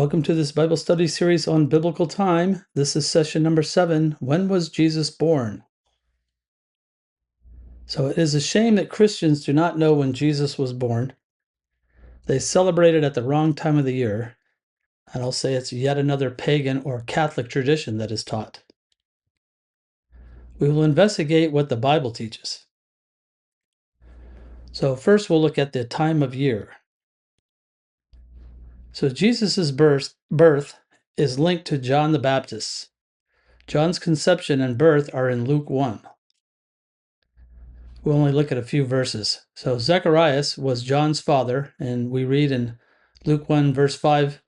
Welcome to this Bible study series on biblical time. This is session number 7. When was Jesus born? So it is a shame that Christians do not know when Jesus was born. They celebrate it at the wrong time of the year. And I'll say it's yet another pagan or Catholic tradition that is taught. We will investigate what the Bible teaches. So first we'll look at the time of year. So Jesus' birth is linked to John the Baptist. John's conception and birth are in Luke 1. We'll only look at a few verses. So Zacharias was John's father, and we read in Luke 1, verse 5,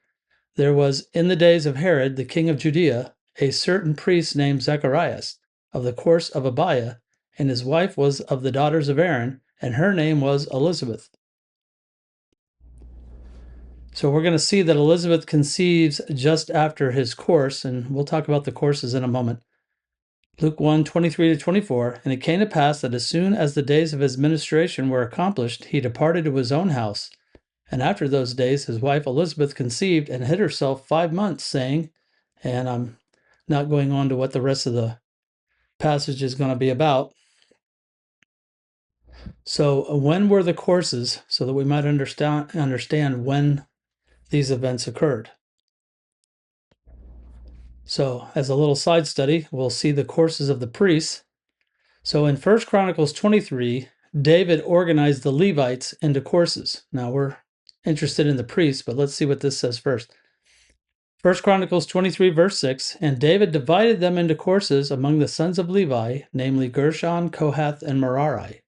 "There was in the days of Herod, the king of Judea, a certain priest named Zacharias, of the course of Abiah, and his wife was of the daughters of Aaron, and her name was Elizabeth." So we're going to see that Elizabeth conceives just after his course, and we'll talk about the courses in a moment. Luke 1, 23-24, "And it came to pass that as soon as the days of his ministration were accomplished, he departed to his own house. And after those days his wife Elizabeth conceived and hid herself 5 months, saying," and I'm not going on to what the rest of the passage is going to be about. So when were the courses, so that we might understand when these events occurred? So as a little side study, we'll see the courses of the priests. So in 1 Chronicles 23, David organized the Levites into courses. Now we're interested in the priests, but let's see what this says first. 1 Chronicles 23, verse 6, "And David divided them into courses among the sons of Levi, namely Gershon, Kohath, and Merari."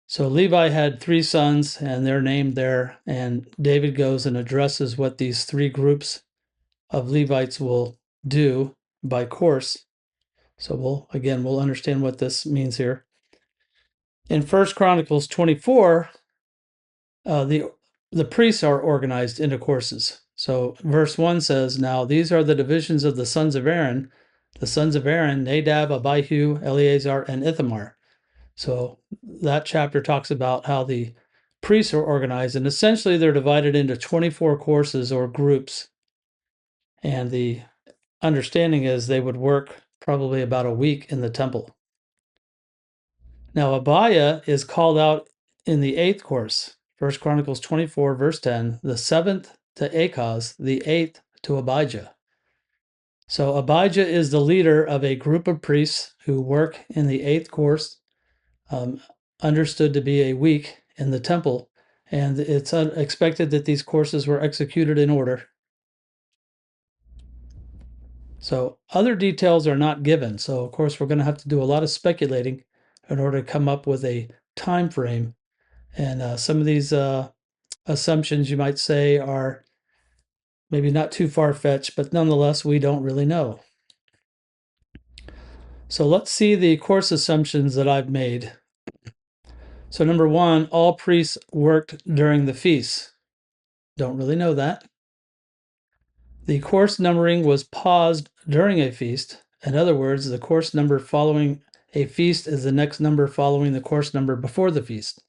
So Levi had 3 sons, and they're named there, and David goes and addresses what these 3 groups of Levites will do by course. So we'll understand what this means here. In 1 Chronicles 24, the priests are organized into courses. So verse 1 says, "Now these are the divisions of the sons of Aaron, Nadab, Abihu, Eleazar, and Ithamar." So that chapter talks about how the priests are organized, and essentially they're divided into 24 courses or groups. And the understanding is they would work probably about a week in the temple. Now Abiah is called out in the 8th course. 1 Chronicles 24, verse 10, "The 7th to Achaz, the 8th to Abijah." So Abijah is the leader of a group of priests who work in the 8th course, understood to be a week in the temple, and it's expected that these courses were executed in order. So other details are not given. So of course we're going to have to do a lot of speculating in order to come up with a time frame. And some of these assumptions, you might say, are maybe not too far-fetched, but nonetheless, we don't really know. So let's see the course assumptions that I've made. So number 1, all priests worked during the feasts. Don't really know that. The course numbering was paused during a feast. In other words, the course number following a feast is the next number following the course number before the feast.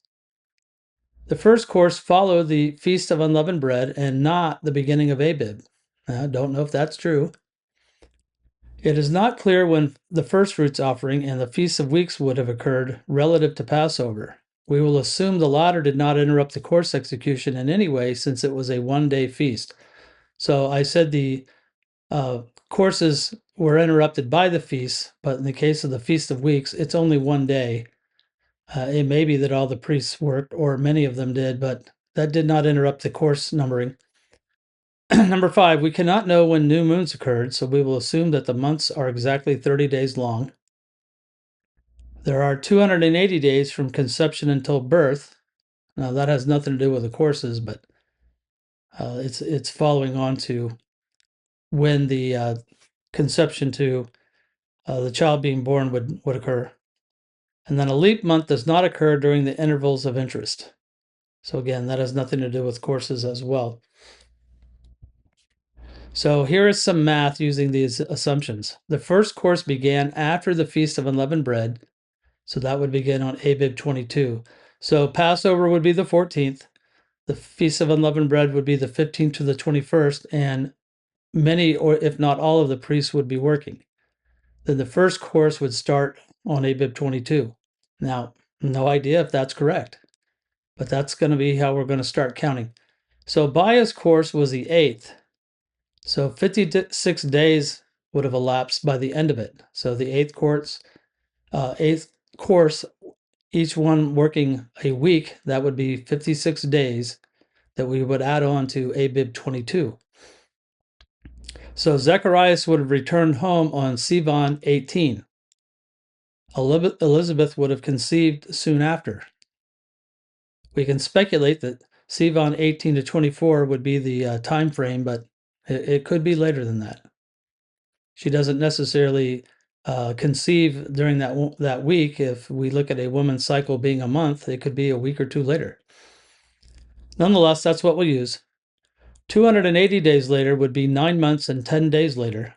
The first course followed the Feast of Unleavened Bread and not the beginning of Abib. I don't know if that's true. It is not clear when the first fruits offering and the Feast of Weeks would have occurred relative to Passover. We will assume the latter did not interrupt the course execution in any way, since it was a one-day feast. So I said the courses were interrupted by the feast, but in the case of the Feast of Weeks, it's only one day. It may be that all the priests worked, or many of them did, but that did not interrupt the course numbering. Number 5, we cannot know when new moons occurred, so we will assume that the months are exactly 30 days long. There are 280 days from conception until birth. Now that has nothing to do with the courses, but it's following on to when the conception to the child being born would occur. And then a leap month does not occur during the intervals of interest. So again, that has nothing to do with courses as well. So here is some math using these assumptions. The first course began after the Feast of Unleavened Bread, so that would begin on Abib 22. So Passover would be the 14th. The Feast of Unleavened Bread would be the 15th to the 21st, and many, or if not all, of the priests would be working. Then the first course would start on Abib 22. Now, no idea if that's correct, but that's going to be how we're going to start counting. So Abiah's course was the 8th. So 56 days would have elapsed by the end of it. So the eighth course, each one working a week, that would be 56 days that we would add on to Abib 22. So Zacharias would have returned home on Sivan 18. Elizabeth would have conceived soon after. We can speculate that Sivan 18 to 24 would be the time frame, but it could be later than that. She doesn't necessarily conceive during that week. If we look at a woman's cycle being a month, it could be a week or two later. Nonetheless, that's what we'll use. 280 days later would be 9 months and 10 days later.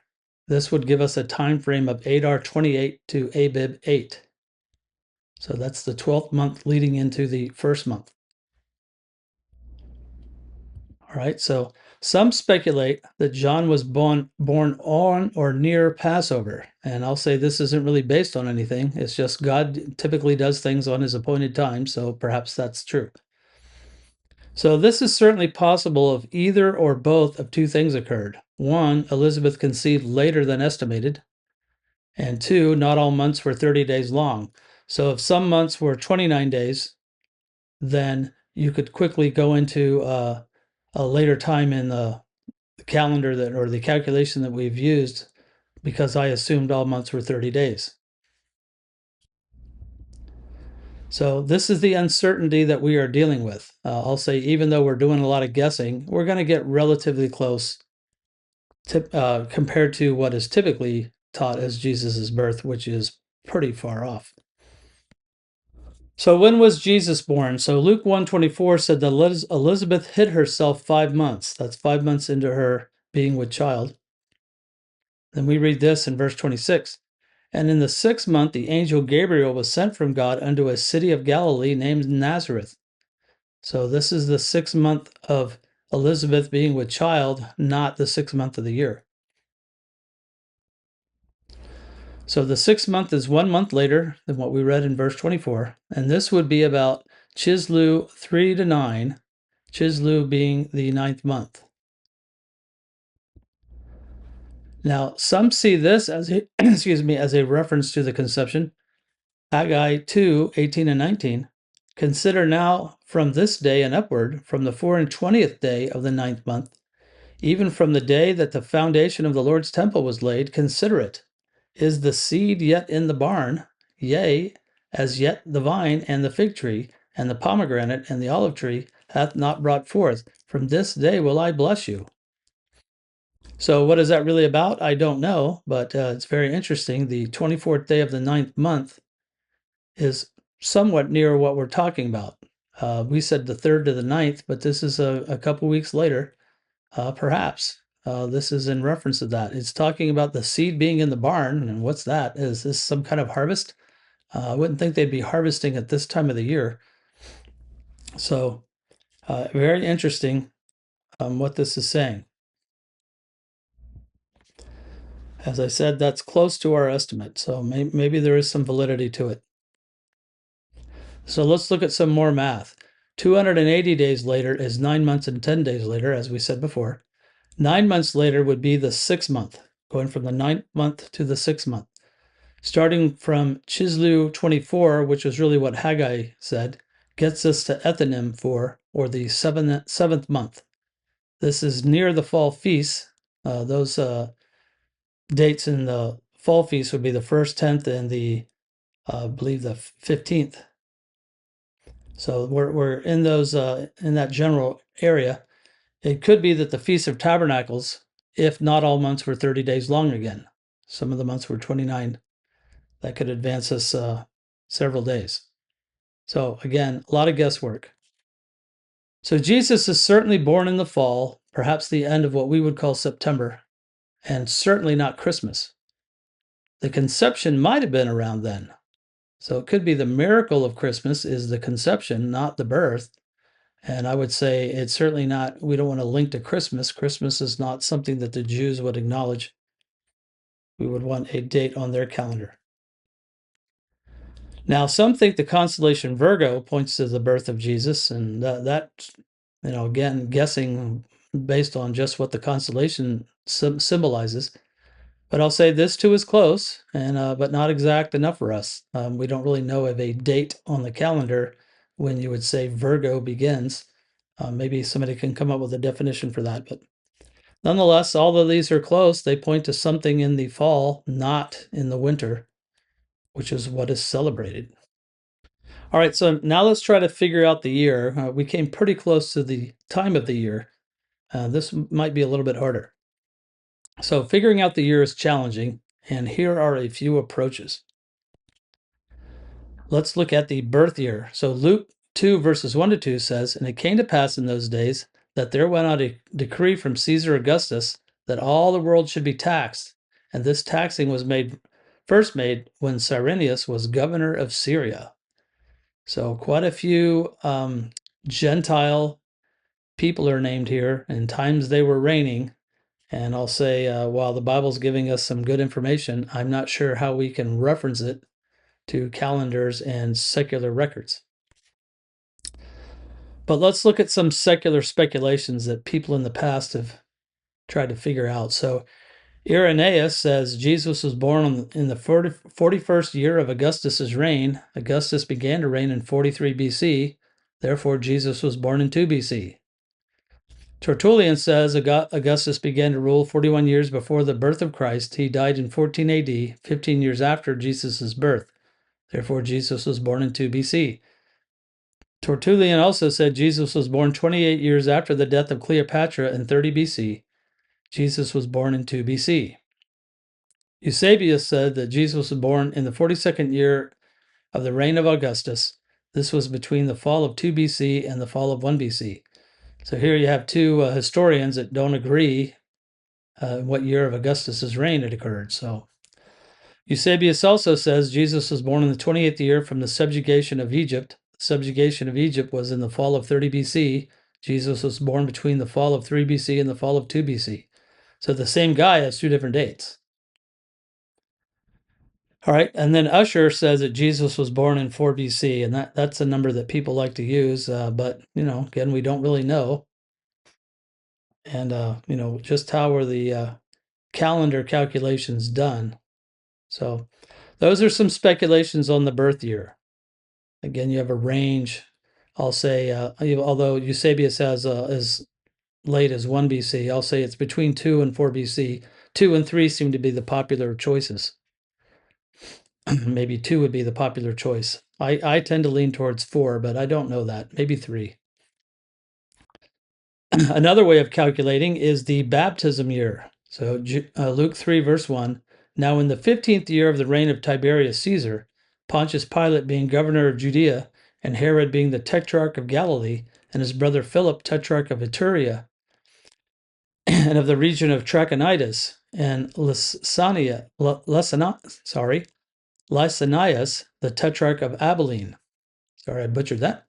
This would give us a time frame of Adar 28 to Abib 8. So that's the 12th month leading into the first month. All right, so some speculate that John was born on or near Passover. And I'll say this isn't really based on anything. It's just God typically does things on his appointed time, so perhaps that's true. So this is certainly possible if either or both of two things occurred. One, Elizabeth conceived later than estimated. And two, not all months were 30 days long. So if some months were 29 days, then you could quickly go into a later time in the calendar that, or the calculation that we've used, because I assumed all months were 30 days. So this is the uncertainty that we are dealing with. I'll say, even though we're doing a lot of guessing, we're going to get relatively close compared to what is typically taught as Jesus's birth, which is pretty far off. So when was Jesus born? So Luke 1:24 said that Elizabeth hid herself 5 months. That's 5 months into her being with child. Then we read this in verse 26. And in the 6th month, the angel Gabriel was sent from God unto a city of Galilee named Nazareth. So this is the 6th month of Elizabeth being with child, not the 6th month of the year. So the 6th month is 1 month later than what we read in verse 24. And this would be about Chislev 3 to 9, Chislev being the 9th month. Now, some see this as a, as a reference to the conception. Haggai 2, 18 and 19. Consider now from this day and upward, from the 24th day of the 9th month, even from the day that the foundation of the Lord's temple was laid, consider it. Is the seed yet in the barn? Yea, as yet the vine and the fig tree and the pomegranate and the olive tree hath not brought forth. From this day will I bless you. So what is that really about? I don't know, but it's very interesting. The 24th day of the 9th month is somewhat near what we're talking about. We said the 3rd to the 9th, but this is a couple weeks later, perhaps. This is in reference to that. It's talking about the seed being in the barn, and what's that? Is this some kind of harvest? I wouldn't think they'd be harvesting at this time of the year. So very interesting what this is saying. As I said, that's close to our estimate, so maybe there is some validity to it. So let's look at some more math. 280 days later is 9 months and 10 days later, as we said before. 9 months later would be the 6th month, going from the 9th month to the 6th month. Starting from Chislev 24, which is really what Haggai said, gets us to Ethanim 4, or the 7th month. This is near the fall feasts. Those dates in the fall feast would be the 1st, 10th, and the I believe the 15th. So we're in those in that general area. It could be that the Feast of Tabernacles, if not all months were 30 days long again, some of the months were 29. That could advance us several days. So again, a lot of guesswork. So Jesus is certainly born in the fall, perhaps the end of what we would call September, and certainly not Christmas. The conception might have been around then. So it could be the miracle of Christmas is the conception, not the birth. And I would say it's certainly not, we don't want to link to Christmas. Christmas is not something that the Jews would acknowledge. We would want a date on their calendar. Now, some think the constellation Virgo points to the birth of Jesus, and that, again, guessing based on just what the constellation symbolizes. But I'll say this too is close, and but not exact enough for us. We don't really know of a date on the calendar when you would say Virgo begins. Maybe somebody can come up with a definition for that, but nonetheless, although these are close, they point to something in the fall, not in the winter, which is what is celebrated. All right, so now let's try to figure out the year. We came pretty close to the time of the year. This might be a little bit harder. So figuring out the year is challenging, and here are a few approaches. Let's look at the birth year. So Luke 2 verses 1 to 2 says, "And it came to pass in those days that there went out a decree from Caesar Augustus that all the world should be taxed. And this taxing was first made when Cyrenius was governor of Syria." So quite a few Gentile people are named here, and times they were reigning. And I'll say, while the Bible's giving us some good information, I'm not sure how we can reference it to calendars and secular records. But let's look at some secular speculations that people in the past have tried to figure out. So Irenaeus says Jesus was born in the 41st year of Augustus's reign. Augustus began to reign in 43 BC. Therefore, Jesus was born in 2 BC. Tertullian says Augustus began to rule 41 years before the birth of Christ. He died in 14 AD, 15 years after Jesus' birth. Therefore, Jesus was born in 2 BC. Tertullian also said Jesus was born 28 years after the death of Cleopatra in 30 BC. Jesus was born in 2 BC. Eusebius said that Jesus was born in the 42nd year of the reign of Augustus. This was between the fall of 2 BC and the fall of 1 BC. So here you have two historians that don't agree what year of Augustus's reign it occurred. So Eusebius also says Jesus was born in the 28th year from the subjugation of Egypt. The subjugation of Egypt was in the fall of 30 BC. Jesus was born between the fall of 3 BC and the fall of 2 BC. So the same guy has two different dates. All right, and then Usher says that Jesus was born in 4 BC, and that's a number that people like to use, but, again, we don't really know. And, just how were the calendar calculations done? So those are some speculations on the birth year. Again, you have a range. I'll say, although Eusebius has as late as 1 BC, I'll say it's between 2 and 4 BC. 2 and 3 seem to be the popular choices. Maybe 2 would be the popular choice. I tend to lean towards 4, but I don't know that. Maybe 3. Another way of calculating is the baptism year. So Luke 3, verse 1. Now in the 15th year of the reign of Tiberius Caesar, Pontius Pilate being governor of Judea, and Herod being the tetrarch of Galilee, and his brother Philip tetrarch of Iturea, and of the region of Trachonitis, and Lysanias, the tetrarch of Abilene. Sorry, I butchered that.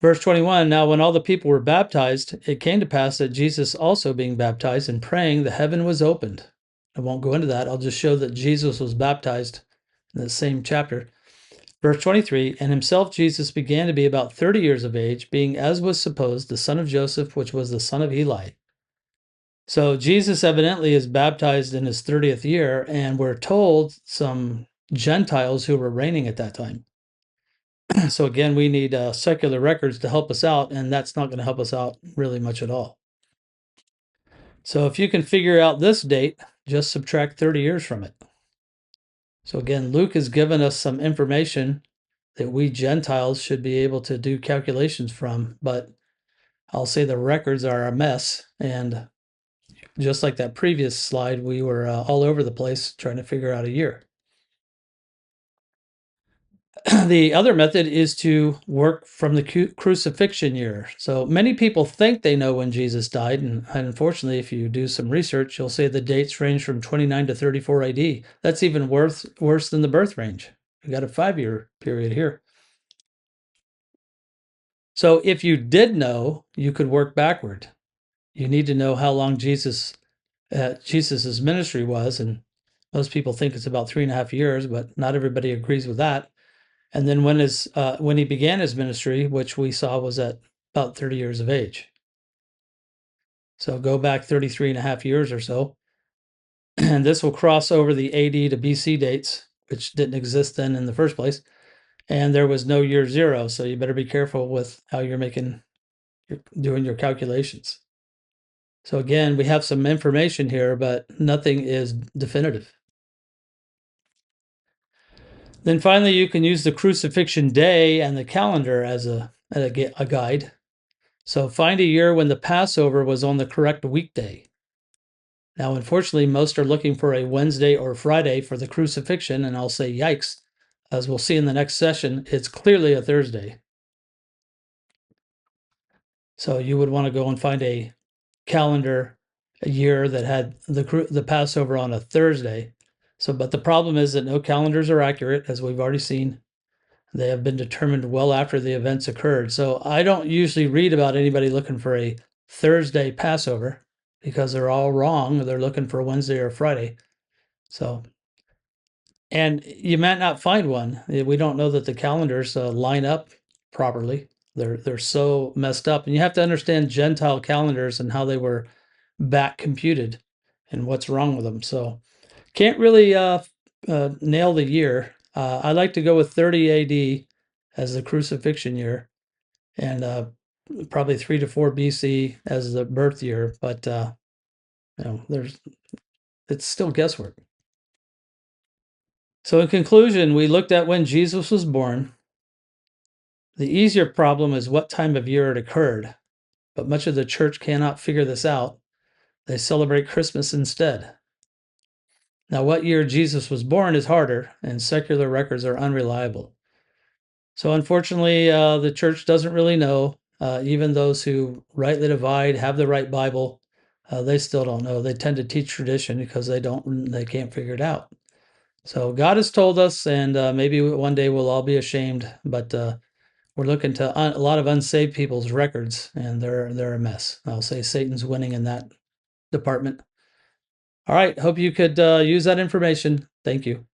Verse 21, now when all the people were baptized, it came to pass that Jesus also being baptized and praying, the heaven was opened. I won't go into that. I'll just show that Jesus was baptized in the same chapter. Verse 23, and himself Jesus began to be about 30 years of age, being, as was supposed, the son of Joseph, which was the son of Eli. So Jesus evidently is baptized in his 30th year, and we're told some Gentiles who were reigning at that time. So again, we need secular records to help us out, and that's not going to help us out really much at all. So if you can figure out this date, just subtract 30 years from it. So again, Luke has given us some information that we Gentiles should be able to do calculations from, but I'll say the records are a mess, and just like that previous slide, we were all over the place trying to figure out a year. The other method is to work from the crucifixion year. So many people think they know when Jesus died, and unfortunately, if you do some research, you'll say the dates range from 29 to 34 AD. That's even worse than the birth range. We got a 5-year period here. So if you did know, you could work backward. You need to know how long Jesus's ministry was, and most people think it's about 3.5 years, but not everybody agrees with that. And then when he began his ministry, which we saw was at about 30 years of age. So go back 33.5 years or so. And this will cross over the AD to BC dates, which didn't exist then in the first place. And there was no year zero, so you better be careful with how you're doing your calculations. So again, we have some information here, but nothing is definitive. Then finally, you can use the crucifixion day and the calendar as a guide. So find a year when the Passover was on the correct weekday. Now, unfortunately, most are looking for a Wednesday or Friday for the crucifixion, and I'll say yikes. As we'll see in the next session, it's clearly a Thursday. So you would want to go and find a calendar, a year that had the Passover on a Thursday. So, but the problem is that no calendars are accurate, as we've already seen. They have been determined well after the events occurred. So I don't usually read about anybody looking for a Thursday Passover because they're all wrong. They're looking for a Wednesday or Friday. So, and you might not find one. We don't know that the calendars line up properly. They're so messed up, and you have to understand Gentile calendars and how they were back computed and what's wrong with them. So can't really nail the year. I like to go with 30 AD as the crucifixion year, and probably 3 to 4 BC as the birth year. But it's still guesswork. So in conclusion, we looked at when Jesus was born. The easier problem is what time of year it occurred, but much of the church cannot figure this out. They celebrate Christmas instead. Now, what year Jesus was born is harder, and secular records are unreliable. So, unfortunately, the church doesn't really know. Even those who rightly divide, have the right Bible, they still don't know. They tend to teach tradition because they can't figure it out. So, God has told us, and maybe one day we'll all be ashamed, but we're looking to a lot of unsaved people's records, and they're a mess. I'll say Satan's winning in that department. All right, hope you could use that information. Thank you.